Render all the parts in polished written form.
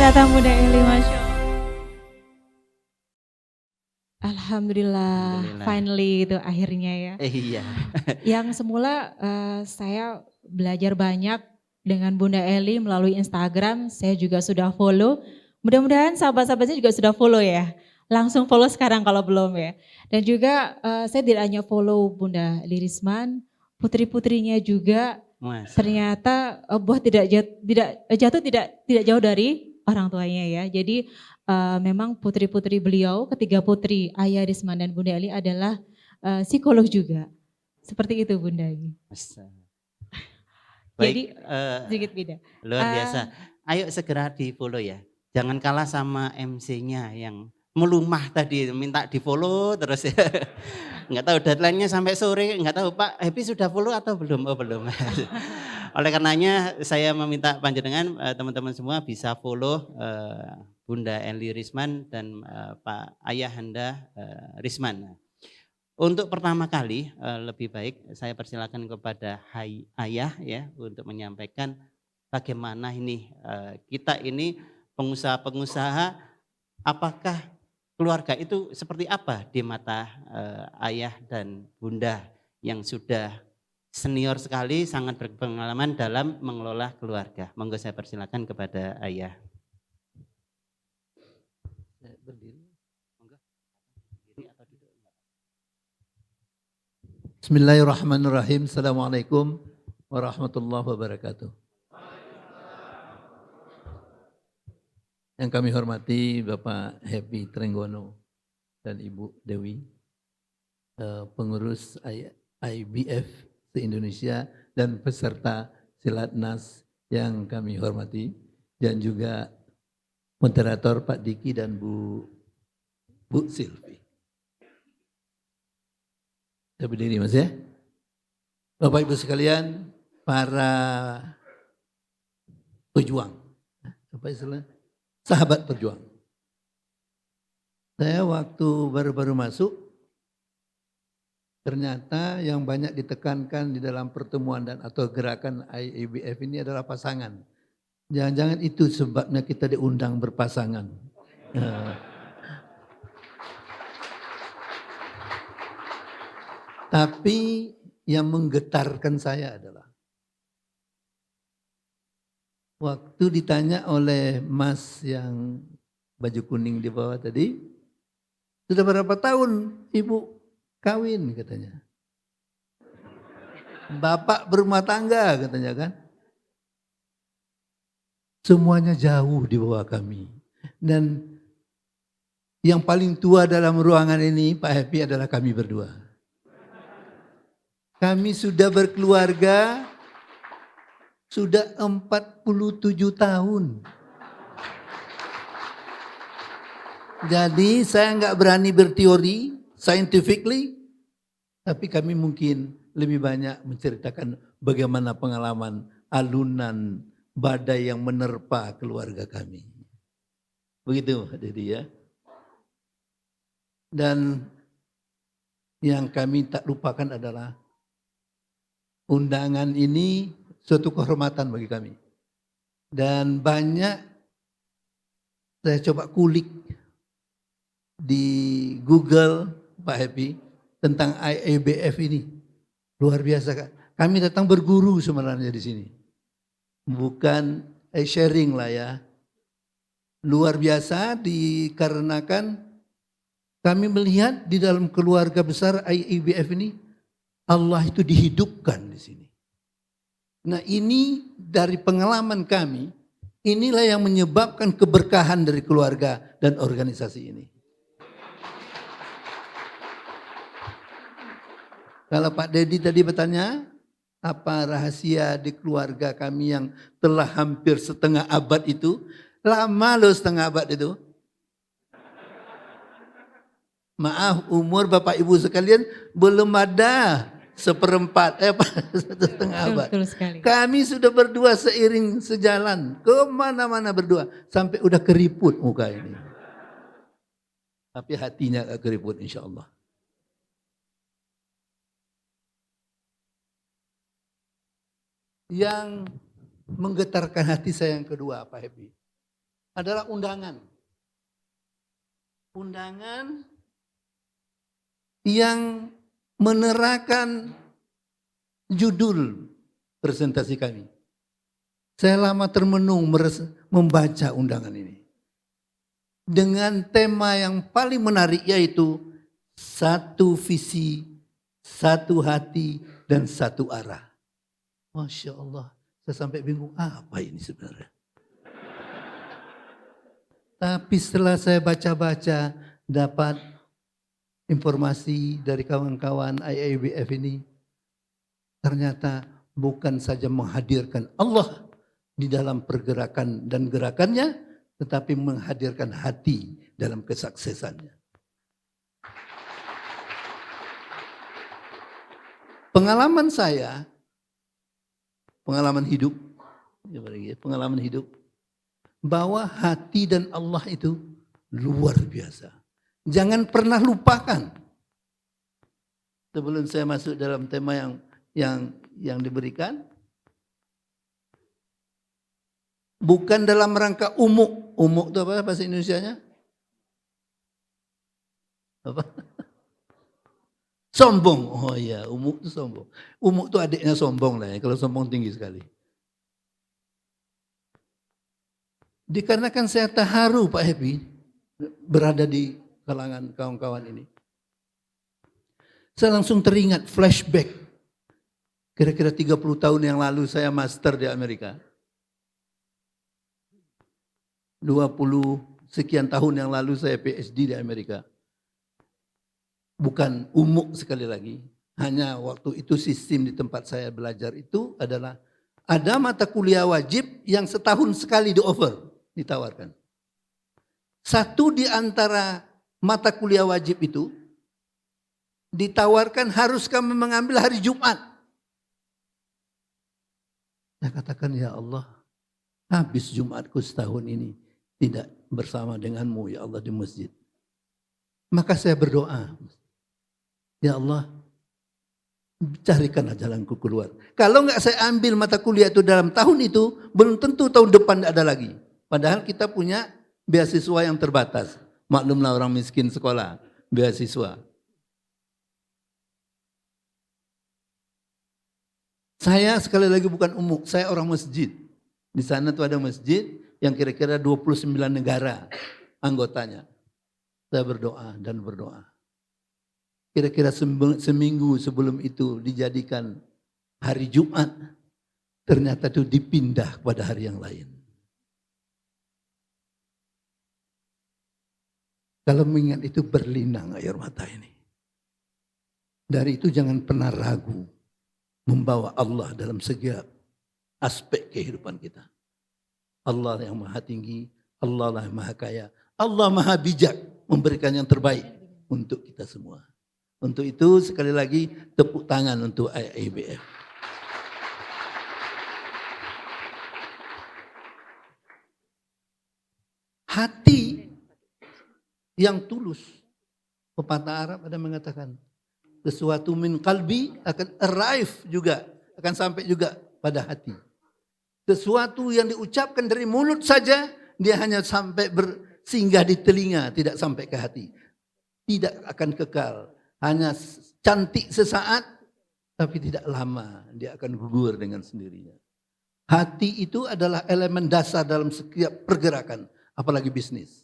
datang Bunda Eli, Masya Allah. Alhamdulillah, Alhamdulillah. finally itu akhirnya ya. Iya. Yang semula saya belajar banyak dengan Bunda Eli melalui Instagram, saya juga sudah follow. Mudah-mudahan sahabat-sahabatnya juga sudah follow ya. Langsung follow sekarang kalau belum ya. Dan juga saya tidak hanya follow Bunda Eli Risman, putri-putrinya juga ternyata jatuh tidak jauh dari orang tuanya ya. Jadi memang putri-putri beliau, ketiga putri Ayah Risman dan Bunda Eli adalah psikolog juga. Seperti itu Bunda. Baik, Jadi sedikit beda. luar biasa. Ayo segera di follow ya. Jangan kalah sama MC-nya yang melumah tadi, minta di follow terus ya. Nggak tahu deadline-nya sampai sore, nggak tahu Pak Happy sudah follow atau belum? Oh belum. Oleh karenanya saya meminta panjenengan teman-teman semua bisa follow Bunda Eli Risman dan Pak Ayahanda Risman. Untuk pertama kali lebih baik saya persilakan kepada Ayah ya untuk menyampaikan bagaimana ini kita ini pengusaha-pengusaha, apakah keluarga itu seperti apa di mata Ayah dan Bunda yang sudah senior sekali, sangat berpengalaman dalam mengelola keluarga. Monggo saya persilakan kepada Ayah. Berdiri. Bismillahirrahmanirrahim. Assalamualaikum warahmatullahi wabarakatuh. Yang kami hormati Bapak Happy Trenggono dan Ibu Dewi, pengurus IBF se-Indonesia dan peserta Silatnas yang kami hormati, dan juga moderator Pak Diki dan Bu Silvi. Saya berdiri Mas ya. Bapak Ibu sekalian, para pejuang, apa istilah? Sahabat pejuang. Saya waktu baru-baru masuk, ternyata yang banyak ditekankan di dalam pertemuan dan atau gerakan IABF ini adalah pasangan. Jangan-jangan itu sebabnya kita diundang berpasangan. Tapi yang menggetarkan saya adalah waktu ditanya oleh Mas yang baju kuning di bawah tadi, sudah berapa tahun Ibu kawin katanya. Bapak berumah tangga katanya kan. Semuanya jauh di bawah kami. Dan yang paling tua dalam ruangan ini Pak Happy adalah kami berdua. Kami sudah berkeluarga sudah 47 tahun. Jadi saya nggak berani berteori scientifically, tapi kami mungkin lebih banyak menceritakan bagaimana pengalaman alunan badai yang menerpa keluarga kami. Begitu jadi ya. Dan yang kami tak lupakan adalah undangan ini suatu kehormatan bagi kami. Dan banyak saya coba kulik di Google Pak Happy tentang IABF ini. Luar biasa Kak. Kami datang berguru sebenarnya di sini. Bukan sharing lah ya. Luar biasa dikarenakan kami melihat di dalam keluarga besar IABF ini Allah itu dihidupkan di sini. Nah ini dari pengalaman kami, inilah yang menyebabkan keberkahan dari keluarga dan organisasi ini. Kalau Pak Dedi tadi bertanya, apa rahasia di keluarga kami yang telah hampir setengah abad itu? Lama loh setengah abad itu. Maaf, umur Bapak Ibu sekalian belum ada seperempat, setengah abad. Kami sudah berdua seiring sejalan, kemana-mana berdua. Sampai udah keriput muka ini. Tapi hatinya gak keriput insya Allah. Yang menggetarkan hati saya yang kedua Pak Happy. adalah undangan. Undangan yang menerangkan judul presentasi kami. Saya lama termenung membaca undangan ini. Dengan tema yang paling menarik yaitu satu visi, satu hati, dan satu arah. Masya Allah, saya sampai bingung apa ini sebenarnya. Tapi setelah saya baca-baca, dapat informasi dari kawan-kawan IABF ini, ternyata bukan saja menghadirkan Allah di dalam pergerakan dan gerakannya, tetapi menghadirkan hati dalam kesuksesannya. Pengalaman saya, pengalaman hidup, bahwa hati dan Allah itu luar biasa. Jangan pernah lupakan. Sebelum saya masuk dalam tema yang diberikan, bukan dalam rangka umuk. Umuk itu apa bahasa Indonesianya? Apa? Sombong. Oh iya, umuk itu sombong. Umuk itu adiknya sombong lah ya. Kalau sombong tinggi sekali. Dikarenakan saya terharu Pak Happy berada di kalangan kawan-kawan ini. Saya langsung teringat flashback. Kira-kira 30 tahun yang lalu saya master di Amerika. 20 sekian tahun yang lalu saya PhD di Amerika. Bukan umuk sekali lagi. Hanya waktu itu sistem di tempat saya belajar itu adalah ada mata kuliah wajib yang setahun sekali ditawarkan. Satu di antara mata kuliah wajib itu ditawarkan harus kami mengambil hari Jumat. Saya katakan ya Allah, habis Jumatku setahun ini tidak bersama denganmu ya Allah di masjid. Maka saya berdoa, ya Allah carikanlah jalanku keluar. Kalau enggak saya ambil mata kuliah itu dalam tahun itu, belum tentu tahun depan tidak ada lagi. Padahal kita punya beasiswa yang terbatas. Maklumlah orang miskin sekolah, beasiswa. Saya sekali lagi bukan umuk, saya orang masjid. Di sana tuh ada masjid yang kira-kira 29 negara anggotanya. Saya berdoa dan berdoa. Kira-kira seminggu sebelum itu dijadikan hari Jumat. Ternyata itu dipindah pada hari yang lain. Kalau mengingat itu berlinang air mata ini. Dari itu jangan pernah ragu membawa Allah dalam segala aspek kehidupan kita. Allah yang maha tinggi, Allah yang maha kaya, Allah maha bijak memberikan yang terbaik untuk kita semua. Untuk itu sekali lagi tepuk tangan untuk IABF. Hati yang tulus. Pepatah Arab ada mengatakan, sesuatu min qalbi akan arrive juga, akan sampai juga pada hati. Sesuatu yang diucapkan dari mulut saja, dia hanya sampai bersinggah di telinga, tidak sampai ke hati. Tidak akan kekal, hanya cantik sesaat, tapi tidak lama, dia akan gugur dengan sendirinya. Hati itu adalah elemen dasar dalam setiap pergerakan, apalagi bisnis.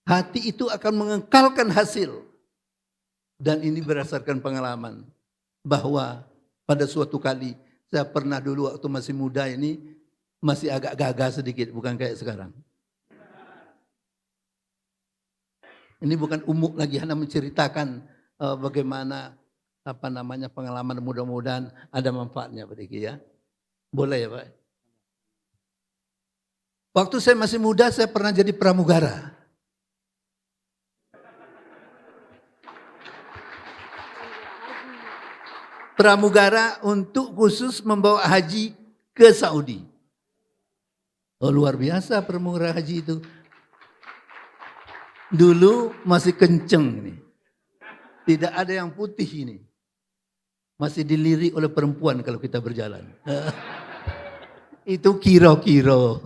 Hati itu akan mengekalkan hasil. Dan ini berdasarkan pengalaman bahwa pada suatu kali saya pernah dulu waktu masih muda ini masih agak gagah sedikit, bukan kayak sekarang. Ini bukan umuk lagi, hanya menceritakan bagaimana pengalaman, mudah-mudahan ada manfaatnya Pak Diki ya. Boleh ya Pak? Waktu saya masih muda saya pernah jadi pramugara. Pramugara untuk khusus membawa haji ke Saudi. Oh, luar biasa pramugara haji itu. Dulu masih kenceng ini. Tidak ada yang putih ini. Masih dilirik oleh perempuan kalau kita berjalan. Itu kiro-kiro.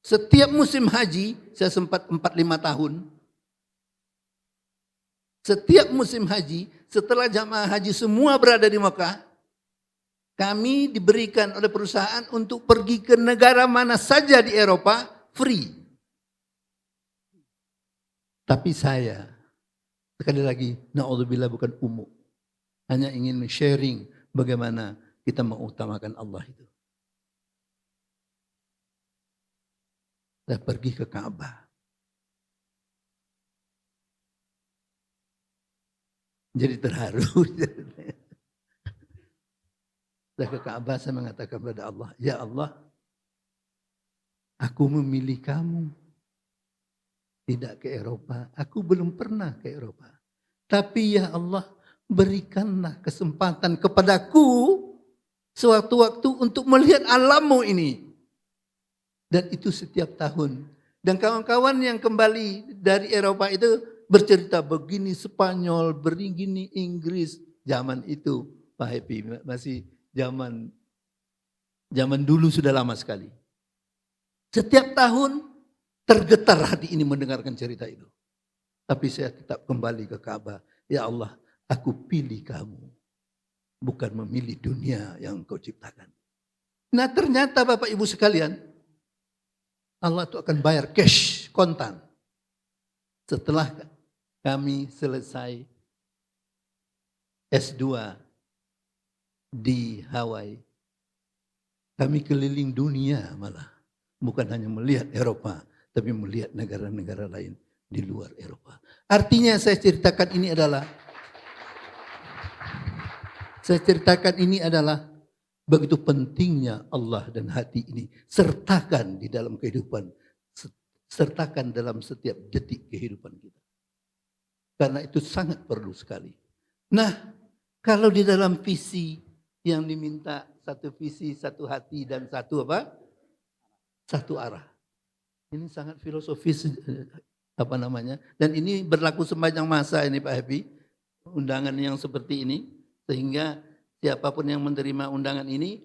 Setiap musim haji, saya sempat 4-5 tahun. Setiap musim haji, setelah jamaah haji semua berada di Mekah, kami diberikan oleh perusahaan untuk pergi ke negara mana saja di Eropa, free. Tapi saya, sekali lagi, na'udzubillah bukan umum. Hanya ingin sharing bagaimana kita mengutamakan Allah itu. Saya pergi ke Ka'bah. Jadi terharu. Saya ke Ka'bah, saya mengatakan kepada Allah, ya Allah, aku memilih kamu. Tidak ke Eropa. Aku belum pernah ke Eropa. Tapi ya Allah, berikanlah kesempatan kepadaku suatu waktu untuk melihat alammu ini. Dan itu setiap tahun. Dan kawan-kawan yang kembali dari Eropa itu bercerita begini Spanyol, begini Inggris. Zaman itu Pak Happy masih zaman dulu sudah lama sekali. Setiap tahun tergetar hati ini mendengarkan cerita itu. Tapi saya tetap kembali ke Ka'bah. Ya Allah, aku pilih kamu. Bukan memilih dunia yang kau ciptakan. Nah ternyata Bapak Ibu sekalian, Allah itu akan bayar cash, kontan. Setelah kami selesai S2 di Hawaii, kami keliling dunia malah. Bukan hanya melihat Eropa, tapi melihat negara-negara lain di luar Eropa. Artinya saya ceritakan ini adalah begitu pentingnya Allah dan hati ini. Sertakan di dalam kehidupan. Sertakan dalam setiap detik kehidupan kita. Karena itu sangat perlu sekali. Nah, kalau di dalam visi yang diminta satu visi, satu hati, dan satu apa? Satu arah. Ini sangat filosofis dan ini berlaku sepanjang masa ini Pak Happy. Undangan yang seperti ini. Sehingga siapapun yang menerima undangan ini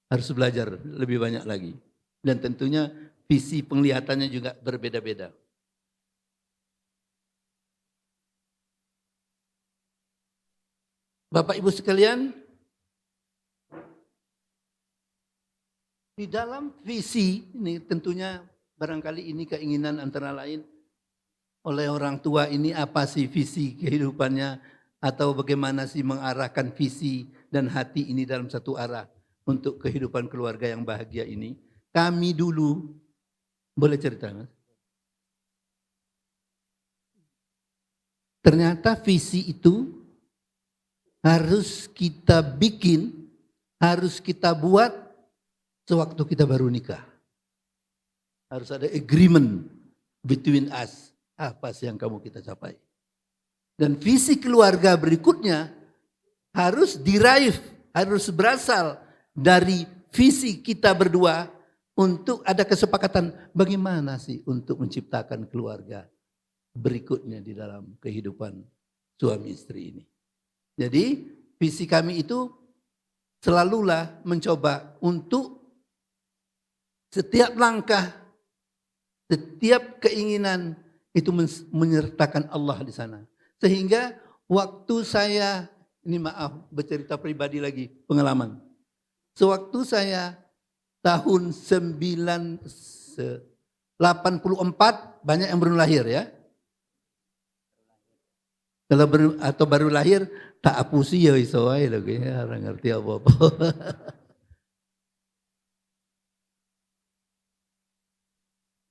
harus belajar lebih banyak lagi. Dan tentunya visi penglihatannya juga berbeda-beda. Bapak Ibu sekalian, di dalam visi ini tentunya barangkali ini keinginan antara lain oleh orang tua ini apa sih visi kehidupannya atau bagaimana sih mengarahkan visi dan hati ini dalam satu arah untuk kehidupan keluarga yang bahagia ini. Kami dulu, boleh cerita Mas? Ternyata visi itu harus kita bikin, harus kita buat sewaktu kita baru nikah. Harus ada agreement between us. Apa sih yang kamu kita capai? Dan visi keluarga berikutnya harus derive, harus berasal dari visi kita berdua untuk ada kesepakatan bagaimana sih untuk menciptakan keluarga berikutnya di dalam kehidupan suami istri ini. Jadi visi kami itu selalulah mencoba untuk setiap langkah, setiap keinginan itu menyertakan Allah di sana. Sehingga waktu saya, ini maaf bercerita pribadi lagi, pengalaman. Sewaktu saya tahun 84, banyak yang belum lahir ya. Kalau baru lahir, tak apusi ya iso wae lho ya, orang ngerti apa-apa.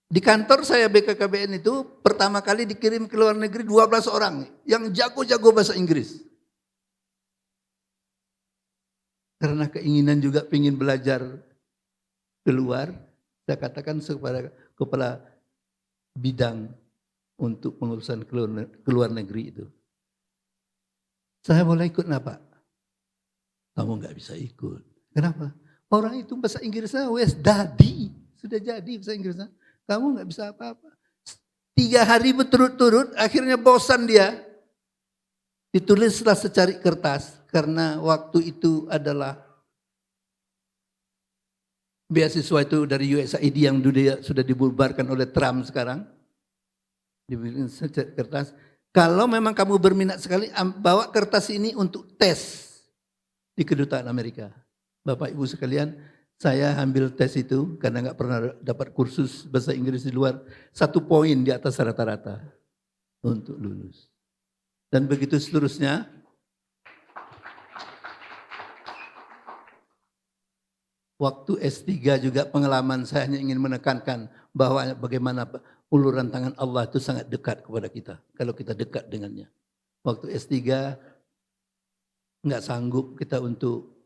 Di kantor saya BKKBN itu pertama kali dikirim ke luar negeri 12 orang yang jago-jago bahasa Inggris. Karena keinginan juga ingin belajar keluar, saya katakan kepada kepala bidang untuk pengurusan keluar negeri itu. Saya boleh ikut enggak Pak? Kamu enggak bisa ikut. Kenapa? Orang itu bahasa Inggrisnya wes dadi, sudah jadi bahasa Inggrisnya. Kamu nggak bisa apa-apa. 3 hari berturut-turut, akhirnya bosan dia. Ditulislah secari kertas, karena waktu itu adalah beasiswa itu dari USAID yang sudah dibubarkan oleh Trump sekarang. Dibikin kertas. Kalau memang kamu berminat sekali, bawa kertas ini untuk tes di kedutaan Amerika. Bapak Ibu sekalian, saya ambil tes itu karena nggak pernah dapat kursus bahasa Inggris di luar. 1 poin di atas rata-rata untuk lulus. Dan begitu seterusnya. Waktu S3 juga pengalaman saya hanya ingin menekankan bahwa bagaimana uluran tangan Allah itu sangat dekat kepada kita. Kalau kita dekat dengannya. Waktu S3 nggak sanggup kita untuk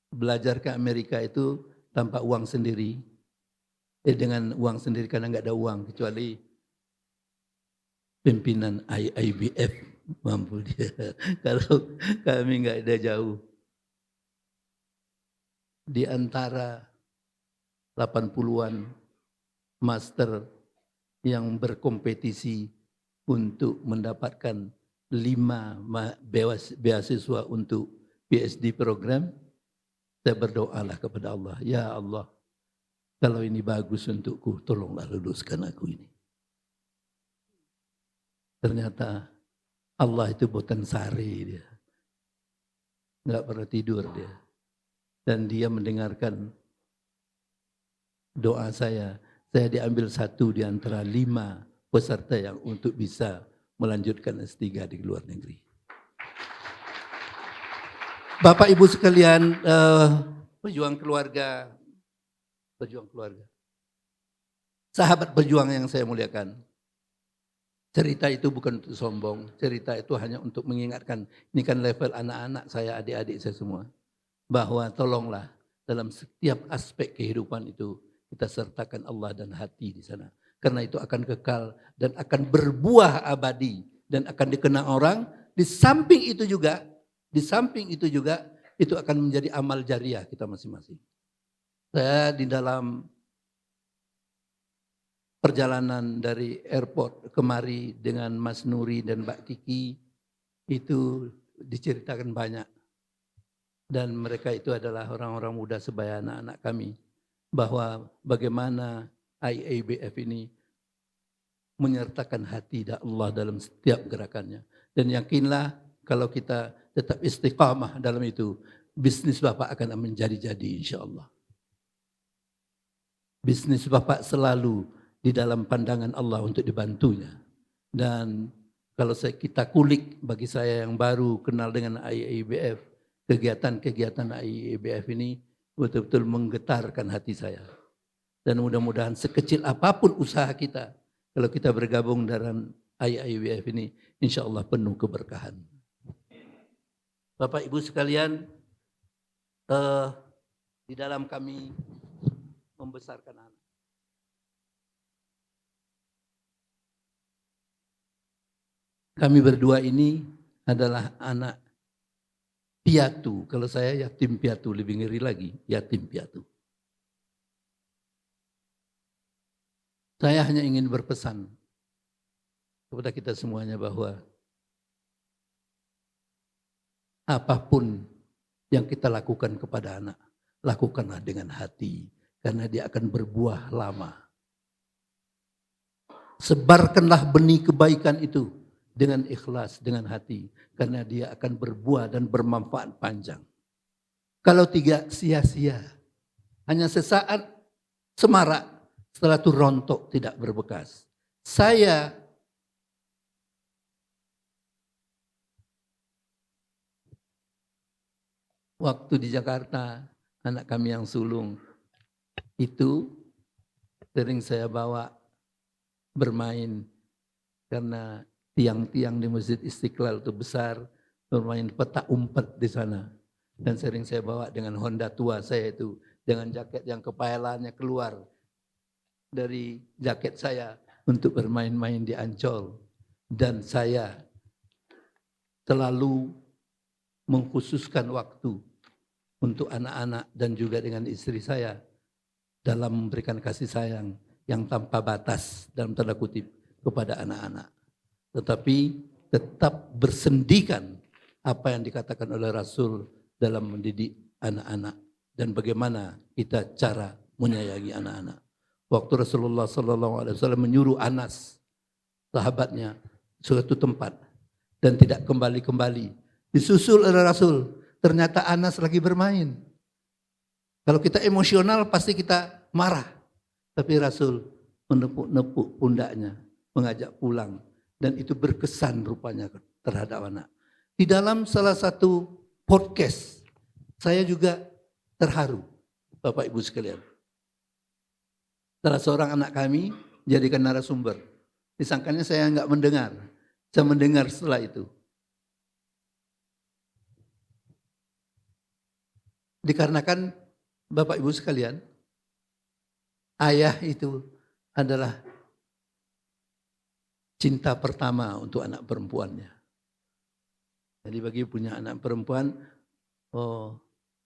belajar ke Amerika itu tanpa uang sendiri. Dengan uang sendiri karena nggak ada uang kecuali pimpinan IIBF mampu dia. Kalau kami nggak ada jauh. Di antara 80-an master yang berkompetisi untuk mendapatkan 5 beasiswa untuk PhD program, saya berdoalah kepada Allah, ya Allah, kalau ini bagus untukku, tolonglah luluskan aku ini. Ternyata Allah itu boten sari dia. Enggak pernah tidur dia. Dan dia mendengarkan doa saya. Saya diambil 1 di antara 5 peserta yang untuk bisa melanjutkan S3 di luar negeri. Bapak Ibu sekalian, pejuang keluarga, sahabat pejuang yang saya muliakan. Cerita itu bukan untuk sombong, cerita itu hanya untuk mengingatkan, ini kan level anak-anak saya, adik-adik saya semua. Bahwa tolonglah dalam setiap aspek kehidupan itu kita sertakan Allah dan hati di sana. Karena itu akan kekal dan akan berbuah abadi dan akan dikenang orang. Di samping itu juga itu akan menjadi amal jariah kita masing-masing. Saya di dalam perjalanan dari airport kemari dengan Mas Nuri dan Mbak Kiki itu diceritakan banyak. Dan mereka itu adalah orang-orang muda sebaya anak-anak kami. Bahwa bagaimana IABF ini menyertakan hati Allah dalam setiap gerakannya. Dan yakinlah kalau kita tetap istiqamah dalam itu, bisnis Bapak akan menjadi-jadi insya Allah. Bisnis Bapak selalu di dalam pandangan Allah untuk dibantunya. Dan kalau kita kulik bagi saya yang baru kenal dengan IABF, kegiatan-kegiatan IABF ini betul-betul menggetarkan hati saya. Dan mudah-mudahan sekecil apapun usaha kita, kalau kita bergabung dalam IABF ini, insya Allah penuh keberkahan. Bapak Ibu sekalian, di dalam kami membesarkan anak. Kami berdua ini adalah anak piatu. Kalau saya yatim piatu, lebih ngeri lagi, yatim piatu. Saya hanya ingin berpesan kepada kita semuanya bahwa apapun yang kita lakukan kepada anak, lakukanlah dengan hati, karena dia akan berbuah lama. Sebarkanlah benih kebaikan itu dengan ikhlas, dengan hati, karena dia akan berbuah dan bermanfaat panjang. Kalau tidak sia-sia, hanya sesaat semarak, setelah itu rontok tidak berbekas. Saya waktu di Jakarta, anak kami yang sulung, itu sering saya bawa bermain karena tiang-tiang di Masjid Istiqlal itu besar, bermain petak umpet di sana. Dan sering saya bawa dengan Honda tua saya itu, dengan jaket yang kepayalannya keluar dari jaket saya untuk bermain-main di Ancol. Dan saya selalu mengkhususkan waktu untuk anak-anak dan juga dengan istri saya dalam memberikan kasih sayang yang tanpa batas dalam tanda kutip kepada anak-anak. Tetapi tetap bersendikan apa yang dikatakan oleh Rasul dalam mendidik anak-anak. dan bagaimana kita cara menyayangi anak-anak. Waktu Rasulullah SAW menyuruh Anas, sahabatnya, suatu tempat dan tidak kembali-kembali. Disusul oleh Rasul, ternyata Anas lagi bermain. Kalau kita emosional pasti kita marah. Tapi Rasul menepuk-nepuk pundaknya, mengajak pulang. Dan itu berkesan rupanya terhadap anak. Di dalam salah satu podcast, saya juga terharu, Bapak Ibu sekalian. Salah seorang anak kami jadikan narasumber. Disangkanya saya enggak mendengar. Saya mendengar setelah itu. Dikarenakan Bapak Ibu sekalian, ayah itu adalah cinta pertama untuk anak perempuannya. Jadi bagi punya anak perempuan, oh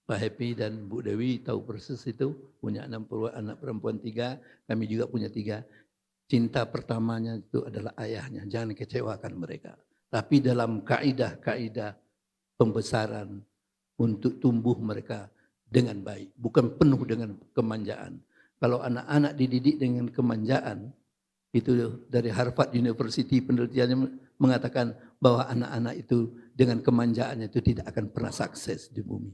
Pak Happy dan Bu Dewi tahu persis itu, punya anak perempuan 3, kami juga punya 3. Cinta pertamanya itu adalah ayahnya, jangan kecewakan mereka. Tapi dalam kaidah-kaidah pembesaran untuk tumbuh mereka dengan baik, bukan penuh dengan kemanjaan. Kalau anak-anak dididik dengan kemanjaan, itu dari Harvard University penelitiannya mengatakan bahwa anak-anak itu dengan kemanjaannya itu tidak akan pernah sukses di bumi.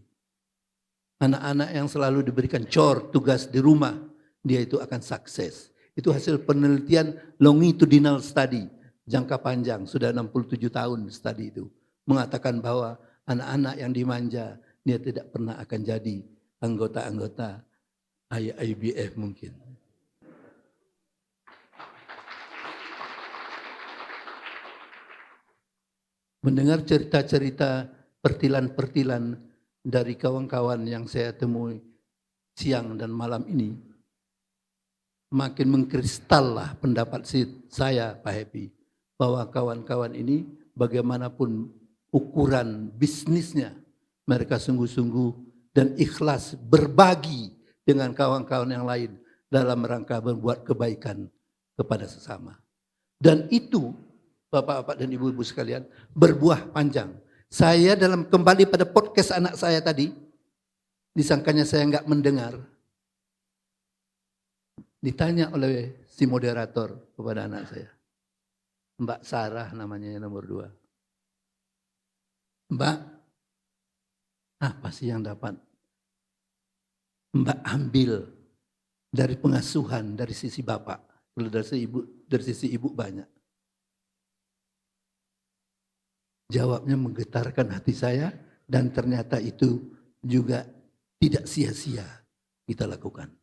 Anak-anak yang selalu diberikan tugas di rumah, dia itu akan sukses. Itu hasil penelitian longitudinal study, jangka panjang, sudah 67 tahun study itu. Mengatakan bahwa anak-anak yang dimanja, dia tidak pernah akan jadi anggota-anggota IBF mungkin. Mendengar cerita-cerita pertilan-pertilan dari kawan-kawan yang saya temui siang dan malam ini, makin mengkristallah pendapat saya, Pak Happy, bahwa kawan-kawan ini bagaimanapun ukuran bisnisnya, mereka sungguh-sungguh dan ikhlas berbagi dengan kawan-kawan yang lain dalam rangka membuat kebaikan kepada sesama. Dan itu, Bapak-bapak dan Ibu-ibu sekalian, berbuah panjang. Saya dalam kembali pada podcast anak saya tadi, disangkanya saya enggak mendengar. Ditanya oleh si moderator kepada anak saya. Mbak Sarah namanya yang nomor 2. Mbak, apa sih yang dapat Mbak ambil dari pengasuhan dari sisi bapak? Kalau dari sisi ibu banyak. Jawabnya menggetarkan hati saya dan ternyata itu juga tidak sia-sia kita lakukan.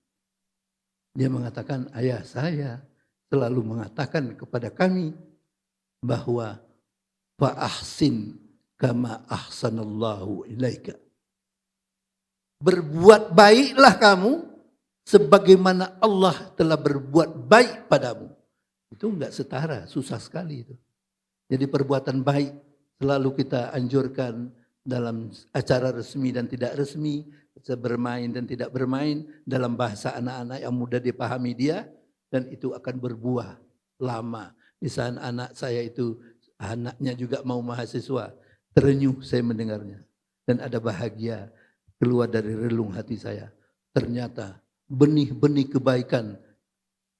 Dia mengatakan, ayah saya selalu mengatakan kepada kami bahwa fa ahsin kama ahsanallahu ilaika. Berbuat baiklah kamu sebagaimana Allah telah berbuat baik padamu. Itu enggak setara, susah sekali itu. Jadi perbuatan baik selalu kita anjurkan dalam acara resmi dan tidak resmi, bermain dan tidak bermain, dalam bahasa anak-anak yang mudah dipahami dia, dan itu akan berbuah lama. Di saat anak saya itu, anaknya juga mau mahasiswa, terenyuh saya mendengarnya. Dan ada bahagia keluar dari relung hati saya. Ternyata benih-benih kebaikan,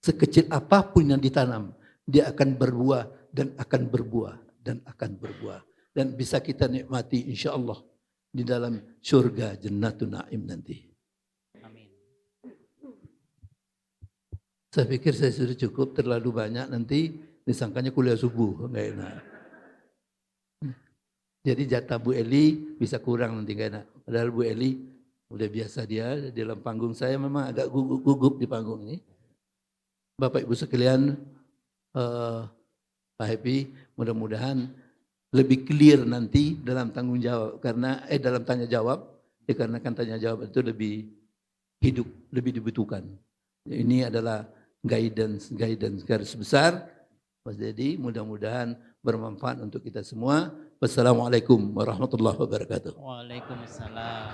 sekecil apapun yang ditanam, dia akan berbuah dan akan berbuah dan akan berbuah. Dan bisa kita nikmati insya Allah di dalam surga Jannatun Naim nanti. Amin. Saya pikir saya sudah cukup, terlalu banyak nanti disangkanya kuliah subuh, enggak enak. Jadi jatah Bu Eli bisa kurang nanti, enggak enak. Padahal Bu Eli udah biasa dia di dalam panggung, saya memang agak gugup di panggung ini. Bapak Ibu sekalian, Pak Happy, mudah-mudahan lebih clear nanti dalam tanggung jawab karena dalam tanya jawab, dikarenakan tanya jawab itu lebih hidup, lebih dibutuhkan. Ini adalah guidance garis besar. Mas Dedi, mudah-mudahan bermanfaat untuk kita semua. Wassalamualaikum warahmatullahi wabarakatuh. Waalaikumsalam.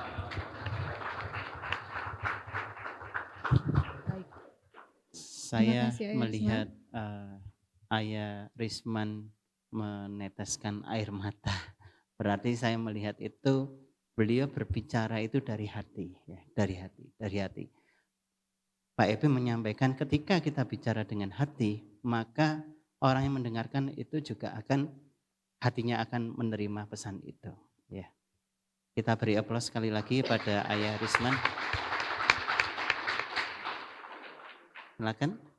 Saya kasih, Ayah melihat Ayah Risman meneteskan air mata. Berarti saya melihat itu Beliau berbicara itu dari hati, ya, dari hati. Pak Ebi menyampaikan ketika kita bicara dengan hati, maka orang yang mendengarkan itu juga hatinya akan menerima pesan itu. Ya. Kita beri aplaus sekali lagi pada Ayah Risman. Silakan.